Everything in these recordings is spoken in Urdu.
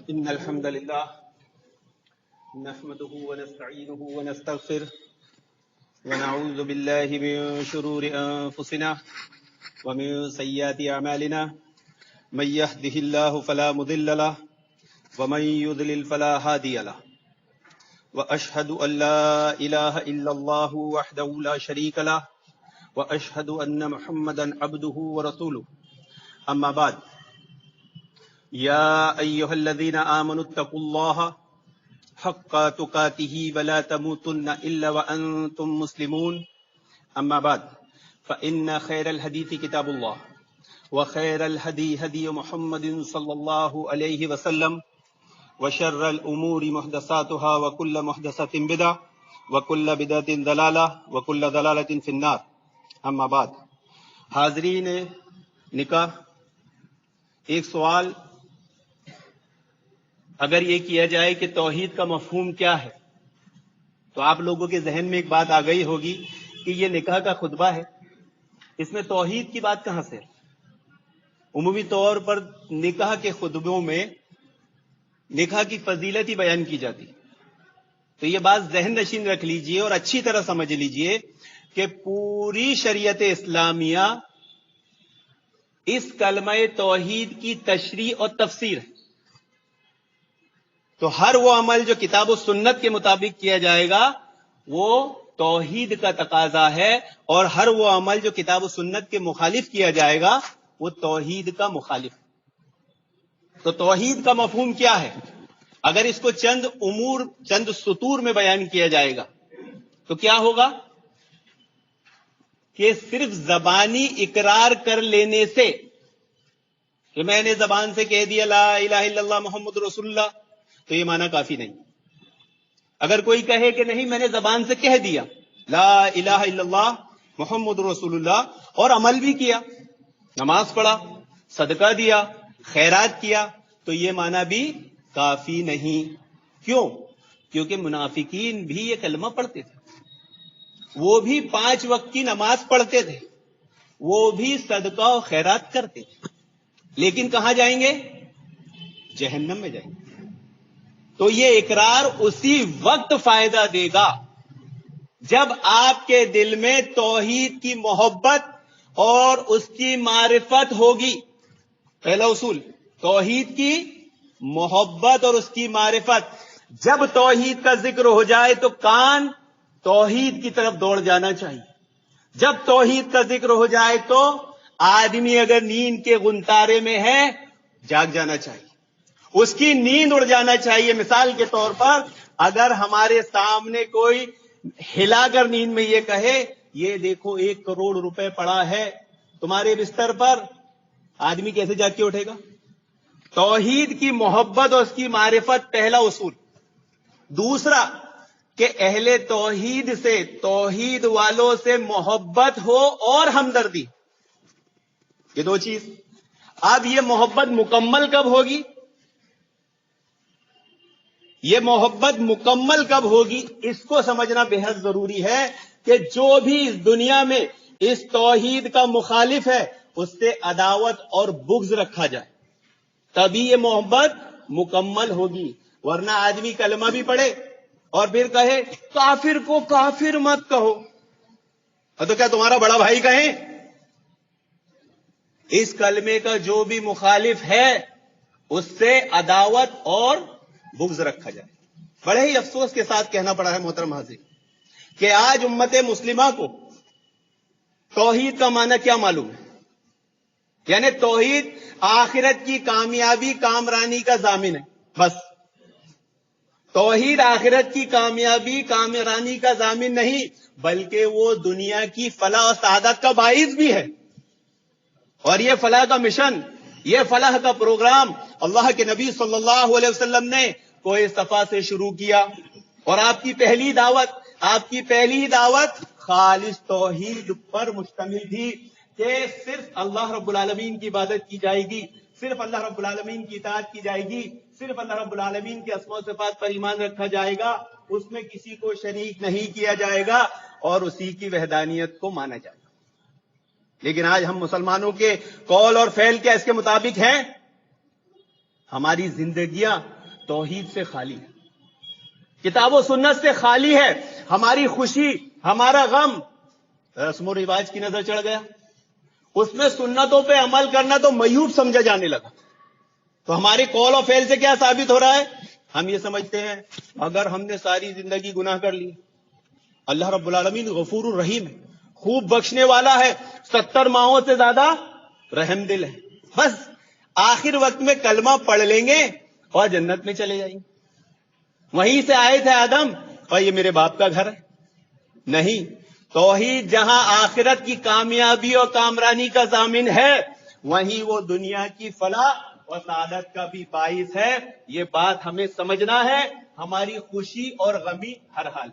إن الحمد لله نحمده ونستعينه ونستغفره ونعوذ بالله من شرور أنفسنا ومن سيئات أعمالنا من يهده الله فلا مضل له ومن يضلل فلا هادي له وأشهد أن لا إله إلا الله وحده لا شريك له وأشهد أن محمدا عبده ورسوله أما بعد يا أيها الذين آمنوا اتقوا الله حق تقاته ولا تموتن إلا وأنتم مسلمون أما بعد فإن خير الحديث كتاب الله وخير الهدي هدي محمد صلى الله عليه وسلم وشر الأمور محدثاتها وكل محدثة بدعة وكل بدعة ضلالة وكل ضلالة في النار أما بعد حاضرین نکاح، ایک سوال اگر یہ کیا جائے کہ توحید کا مفہوم کیا ہے تو آپ لوگوں کے ذہن میں ایک بات آ گئی ہوگی کہ یہ نکاح کا خطبہ ہے، اس میں توحید کی بات کہاں سے؟ عمومی طور پر نکاح کے خطبوں میں نکاح کی فضیلت ہی بیان کی جاتی، تو یہ بات ذہن نشین رکھ لیجئے اور اچھی طرح سمجھ لیجئے کہ پوری شریعت اسلامیہ اس کلمہ توحید کی تشریح اور تفسیر ہے۔ تو ہر وہ عمل جو کتاب و سنت کے مطابق کیا جائے گا وہ توحید کا تقاضا ہے، اور ہر وہ عمل جو کتاب و سنت کے مخالف کیا جائے گا وہ توحید کا مخالف ہے۔ تو توحید کا مفہوم کیا ہے؟ اگر اس کو چند سطور میں بیان کیا جائے گا تو کیا ہوگا کہ صرف زبانی اقرار کر لینے سے، کہ میں نے زبان سے کہہ دیا لا الہ الا اللہ محمد رسول اللہ، تو یہ معنی کافی نہیں۔ اگر کوئی کہے کہ نہیں میں نے زبان سے کہہ دیا لا الہ الا اللہ محمد رسول اللہ اور عمل بھی کیا، نماز پڑھا، صدقہ دیا، خیرات کیا، تو یہ معنی بھی کافی نہیں۔ کیوں؟ کیونکہ منافقین بھی یہ کلمہ پڑھتے تھے، وہ بھی 5 وقت کی نماز پڑھتے تھے، وہ بھی صدقہ و خیرات کرتے تھے، لیکن کہاں جائیں گے؟ جہنم میں جائیں گے۔ تو یہ اقرار اسی وقت فائدہ دے گا جب آپ کے دل میں توحید کی محبت اور اس کی معرفت ہوگی۔ پہلا اصول، توحید کی محبت اور اس کی معرفت۔ جب توحید کا ذکر ہو جائے تو کان توحید کی طرف دوڑ جانا چاہیے۔ جب توحید کا ذکر ہو جائے تو آدمی اگر نیند کے غنطارے میں ہے جاگ جانا چاہیے، اس کی نیند اڑ جانا چاہیے۔ مثال کے طور پر اگر ہمارے سامنے کوئی ہلا کر نیند میں یہ کہے یہ دیکھو 1 کروڑ روپے پڑا ہے تمہارے بستر پر، آدمی کیسے جاگ کے اٹھے گا؟ توحید کی محبت اور اس کی معرفت پہلا اصول۔ دوسرا کہ اہل توحید سے، توحید والوں سے محبت ہو اور ہمدردی، یہ 2 چیز۔ اب یہ محبت مکمل کب ہوگی؟ یہ محبت مکمل کب ہوگی اس کو سمجھنا بہت ضروری ہے کہ جو بھی اس دنیا میں اس توحید کا مخالف ہے اس سے عداوت اور بغض رکھا جائے، تبھی یہ محبت مکمل ہوگی۔ ورنہ آدمی کلمہ بھی پڑھے اور پھر کہے کافر کو کافر مت کہو، تو کیا تمہارا بڑا بھائی کہیں؟ اس کلمے کا جو بھی مخالف ہے اس سے عداوت اور بغض رکھا جائے۔ بڑے ہی افسوس کے ساتھ کہنا پڑا ہے محترم حاضرین کہ آج امت مسلمہ کو توحید کا معنی کیا معلوم ہے؟ یعنی توحید آخرت کی کامیابی کامرانی کا ضامن ہے، بس۔ توحید آخرت کی کامیابی کامرانی کا ضامن نہیں بلکہ وہ دنیا کی فلاح و سعادت کا باعث بھی ہے۔ اور یہ فلاح کا مشن، یہ فلاح کا پروگرام اللہ کے نبی صلی اللہ علیہ وسلم نے کوئی صفا سے شروع کیا، اور آپ کی پہلی دعوت خالص توحید پر مشتمل تھی کہ صرف اللہ رب العالمین کی عبادت کی جائے گی، صرف اللہ رب العالمین کی اطاعت کی جائے گی، صرف اللہ رب العالمین کے اسماء و صفات پر ایمان رکھا جائے گا، اس میں کسی کو شریک نہیں کیا جائے گا اور اسی کی وحدانیت کو مانا جائے گا۔ لیکن آج ہم مسلمانوں کے قول اور فعل کیا اس کے مطابق ہیں؟ ہماری زندگیاں توحید سے خالی ہے، کتاب و سنت سے خالی ہے. ہماری خوشی، ہمارا غم رسم و رواج کی نظر چڑھ گیا، اس میں سنتوں پہ عمل کرنا تو معیوب سمجھا جانے لگا. تو ہمارے قول و فعل سے کیا ثابت ہو رہا ہے؟ ہم یہ سمجھتے ہیں اگر ہم نے ساری زندگی گناہ کر لی، اللہ رب العالمین غفور الرحیم ہے، خوب بخشنے والا ہے، 70 ماہوں سے زیادہ رحم دل ہے، بس آخر وقت میں کلمہ پڑھ لیں گے اور جنت میں چلے جائیں گے. وہیں سے آئے تھے آدم اور یہ میرے باپ کا گھر ہے. نہیں، توحید جہاں آخرت کی کامیابی اور کامرانی کا ضامن ہے، وہیں وہ دنیا کی فلاح اور سعادت کا بھی باعث ہے. یہ بات ہمیں سمجھنا ہے، ہماری خوشی اور غمی ہر حال.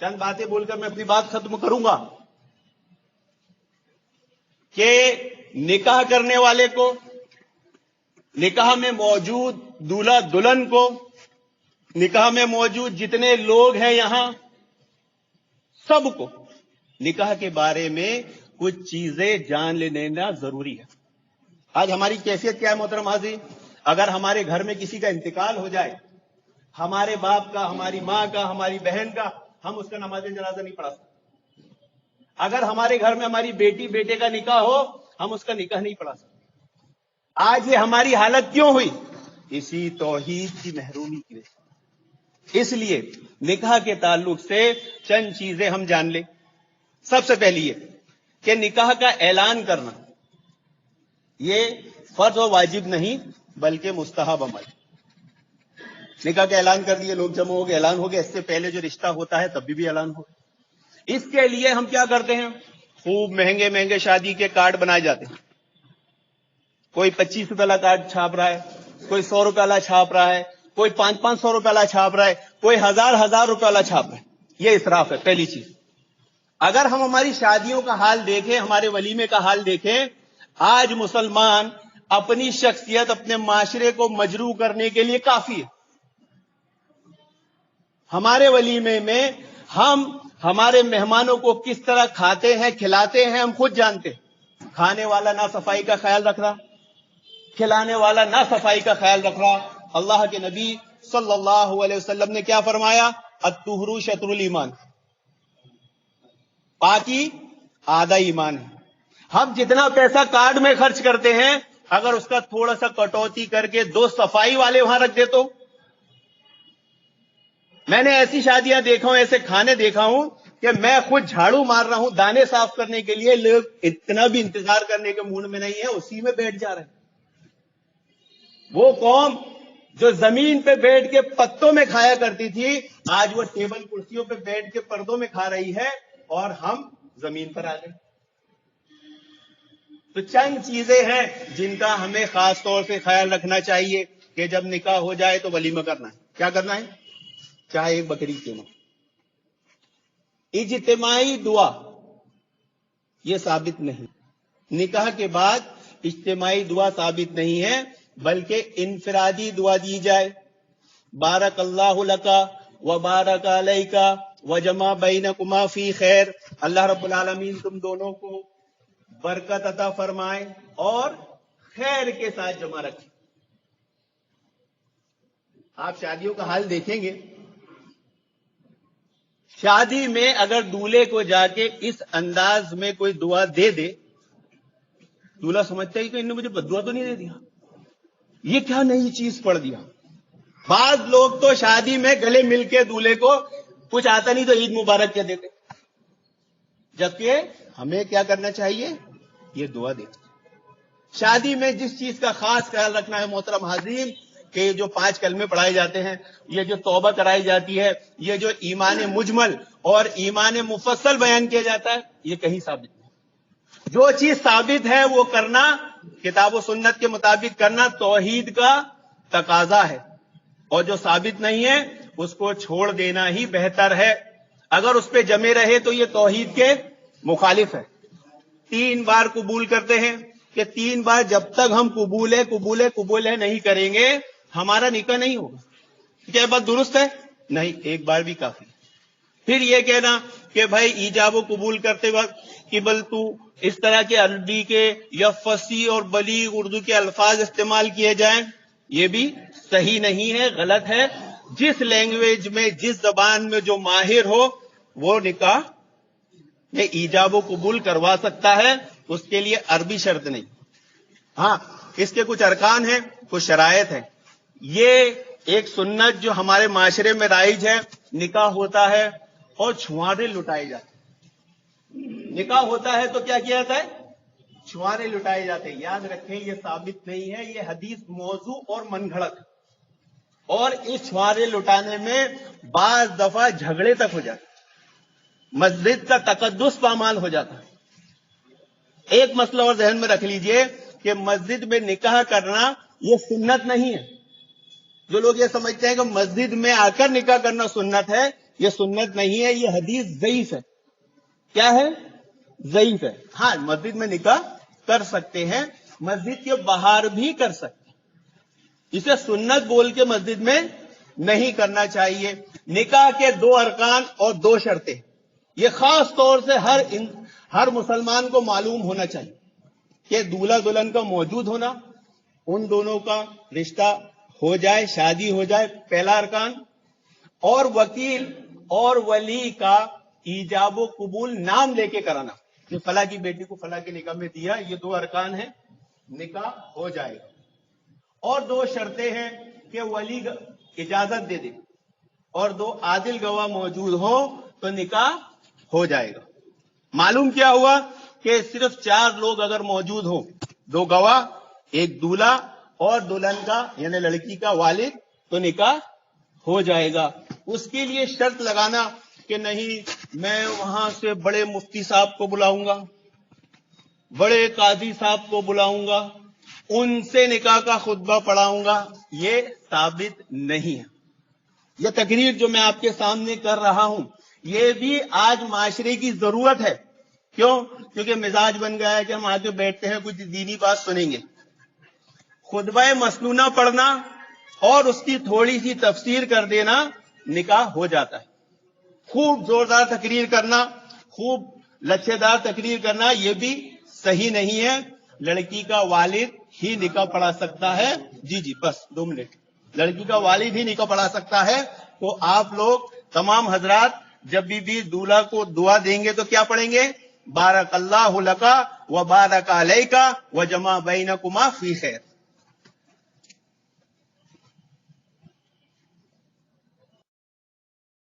چند باتیں بول کر میں اپنی بات ختم کروں گا کہ نکاح کرنے والے کو، نکاح میں موجود دولہا دلہن کو، نکاح میں موجود جتنے لوگ ہیں یہاں سب کو نکاح کے بارے میں کچھ چیزیں جان لینا ضروری ہے. آج ہماری کیفیت کیا ہے محترم حاضرین؟ اگر ہمارے گھر میں کسی کا انتقال ہو جائے، ہمارے باپ کا، ہماری ماں کا، ہماری بہن کا، ہم اس کا نماز جنازہ نہیں پڑھا سکتے. اگر ہمارے گھر میں ہماری بیٹی بیٹے کا نکاح ہو، ہم اس کا نکاح نہیں پڑھا سکتے. آج یہ ہماری حالت کیوں ہوئی؟ اسی توحید کی محرومی کی وجہ سے. اس لیے نکاح کے تعلق سے چند چیزیں ہم جان لیں. سب سے پہلی یہ کہ نکاح کا اعلان کرنا یہ فرض و واجب نہیں بلکہ مستحب عمل. نکاح کا اعلان کر دیے، لوگ جمع ہو گئے، اعلان ہو گیا. اس سے پہلے جو رشتہ ہوتا ہے تب بھی اعلان ہو. اس کے لیے ہم کیا کرتے ہیں؟ خوب مہنگے مہنگے شادی کے کارڈ بنائے جاتے ہیں. کوئی 25 روپے والا کارڈ چھاپ رہا ہے، کوئی 100 روپے والا چھاپ رہا ہے، کوئی 500 روپے والا چھاپ رہا ہے، کوئی 1000 روپے والا چھاپ رہا ہے. یہ اسراف ہے. پہلی چیز، اگر ہم ہماری شادیوں کا حال دیکھیں، ہمارے ولیمے کا حال دیکھیں، آج مسلمان اپنی شخصیت اپنے معاشرے کو مجروح کرنے کے لیے کافی ہے. ہمارے ولیمے میں ہم ہمارے مہمانوں کو کس طرح کھاتے ہیں، کھلاتے ہیں، ہم خود جانتے ہیں. کھانے والا نہ صفائی کا خیال رکھ رہا، کھلانے والا نہ صفائی کا خیال رکھ رہا. اللہ کے نبی صلی اللہ علیہ وسلم نے کیا فرمایا؟ الطہر شطر الایمان، پاکی آدھا ایمان ہے. ہم جتنا پیسہ کارڈ میں خرچ کرتے ہیں، اگر اس کا تھوڑا سا کٹوتی کر کے 2 صفائی والے وہاں رکھ دے تو. میں نے ایسی شادیاں دیکھا ہوں، ایسے کھانے دیکھا ہوں کہ میں خود جھاڑو مار رہا ہوں دانے صاف کرنے کے لیے، لوگ اتنا بھی انتظار کرنے کے موڈ میں نہیں ہے، اسی میں بیٹھ جا رہے ہیں. وہ قوم جو زمین پہ بیٹھ کے پتوں میں کھایا کرتی تھی، آج وہ ٹیبل کرسیوں پہ بیٹھ کے پردوں میں کھا رہی ہے، اور ہم زمین پر آ گئے. تو چند چیزیں ہیں جن کا ہمیں خاص طور سے خیال رکھنا چاہیے کہ جب نکاح ہو جائے تو ولیمہ کرنا ہے. کیا کرنا ہے؟ چاہے ایک بکری کیوں نہ. اجتماعی دعا یہ ثابت نہیں. نکاح کے بعد اجتماعی دعا ثابت نہیں ہے، بلکہ انفرادی دعا دی جائے. بارک اللہ لکا و بارک علیکا وجمع بینکما فی خیر. اللہ رب العالمین تم دونوں کو برکت عطا فرمائے اور خیر کے ساتھ جمع رکھے. آپ شادیوں کا حال دیکھیں گے، شادی میں اگر دولہے کو جا کے اس انداز میں کوئی دعا دے دے، دولہا سمجھتا ہے کہ انہوں نے مجھے بد دعا تو نہیں دے دیا، یہ کیا نئی چیز پڑھ دیا. بعض لوگ تو شادی میں گلے مل کے دولہے کو کچھ آتا نہیں تو عید مبارک کہہ دیتے، جبکہ ہمیں کیا کرنا چاہیے؟ یہ دعا دے. شادی میں جس چیز کا خاص خیال رکھنا ہے محترم حاضرین، کہ یہ جو 5 کلمے پڑھائے جاتے ہیں، یہ جو توبہ کرائی جاتی ہے، یہ جو ایمان مجمل اور ایمان مفصل بیان کیا جاتا ہے، یہ کہیں ثابت نہیں. جو چیز ثابت ہے وہ کرنا، کتاب و سنت کے مطابق کرنا توحید کا تقاضا ہے، اور جو ثابت نہیں ہے اس کو چھوڑ دینا ہی بہتر ہے. اگر اس پہ جمے رہے تو یہ توحید کے مخالف ہے. 3 بار قبول کرتے ہیں کہ 3 بار جب تک ہم قبول ہے نہیں کریں گے ہمارا نکاح نہیں ہوگا. کیا بات درست ہے؟ نہیں، ایک بار بھی کافی. پھر یہ کہنا کہ بھائی ایجاب و قبول کرتے وقت قبل تو اس طرح کے عربی کے یا فصیح اور بلیغ اردو کے الفاظ استعمال کیے جائیں، یہ بھی صحیح نہیں ہے، غلط ہے. جس لینگویج میں، جس زبان میں جو ماہر ہو وہ نکاح میں ایجاب و قبول کروا سکتا ہے، اس کے لیے عربی شرط نہیں. ہاں اس کے کچھ ارکان ہیں، کچھ شرائط ہیں. یہ ایک سنت جو ہمارے معاشرے میں رائج ہے، نکاح ہوتا ہے اور چھوارے لٹائے جاتے ہیں. نکاح ہوتا ہے تو کیا کیا جاتا ہے؟ چھوارے لٹائے جاتے ہیں. یاد رکھیں یہ ثابت نہیں ہے، یہ حدیث موضوع اور من گھڑت. اور اس چھوارے لٹانے میں بعض دفعہ جھگڑے تک ہو جاتے، مسجد کا تقدس پامال ہو جاتا ہے. ایک مسئلہ اور ذہن میں رکھ لیجئے کہ مسجد میں نکاح کرنا یہ سنت نہیں ہے. جو لوگ یہ سمجھتے ہیں کہ مسجد میں آ کر نکاح کرنا سنت ہے، یہ سنت نہیں ہے، یہ حدیث ضعیف ہے. کیا ہے؟ ضعیف ہے. ہاں مسجد میں نکاح کر سکتے ہیں، مسجد کے باہر بھی کر سکتے ہیں. اسے سنت بول کے مسجد میں نہیں کرنا چاہیے. نکاح کے 2 ارکان اور 2 شرطیں، یہ خاص طور سے ہر مسلمان کو معلوم ہونا چاہیے کہ دولہا دلہن کا موجود ہونا، ان دونوں کا رشتہ ہو جائے، شادی ہو جائے، پہلا ارکان. اور وکیل اور ولی کا ایجاب و قبول نام لے کے کرانا کہ فلاں کی بیٹی کو فلاں کے نکاح میں دیا، یہ 2 ارکان ہیں، نکاح ہو جائے گا. اور 2 شرطیں ہیں کہ ولی اجازت دے دے اور 2 عادل گواہ موجود ہو تو نکاح ہو جائے گا. معلوم کیا ہوا کہ صرف 4 لوگ اگر موجود ہوں، 2 گواہ، ایک دولہا اور دلہن کا یعنی لڑکی کا والد، تو نکاح ہو جائے گا. اس کے لیے شرط لگانا کہ نہیں میں وہاں سے بڑے مفتی صاحب کو بلاؤں گا، بڑے قاضی صاحب کو بلاؤں گا، ان سے نکاح کا خطبہ پڑھاؤں گا، یہ ثابت نہیں ہے. یہ تقریر جو میں آپ کے سامنے کر رہا ہوں یہ بھی آج معاشرے کی ضرورت ہے. کیوں؟ کیونکہ مزاج بن گیا ہے کہ ہم آگے بیٹھتے ہیں کچھ دینی بات سنیں گے. خطبہ مسنونہ پڑھنا اور اس کی تھوڑی سی تفسیر کر دینا نکاح ہو جاتا ہے. خوب زوردار تقریر کرنا، خوب لچھے دار تقریر کرنا یہ بھی صحیح نہیں ہے. لڑکی کا والد ہی نکاح پڑھا سکتا ہے. جی بس 2 منٹ. لڑکی کا والد ہی نکاح پڑھا سکتا ہے. تو آپ لوگ تمام حضرات جب بھی دولہا کو دعا دیں گے تو کیا پڑھیں گے؟ بارک اللہ لکا و بارک علیکا و جمع بینکما فی خیر.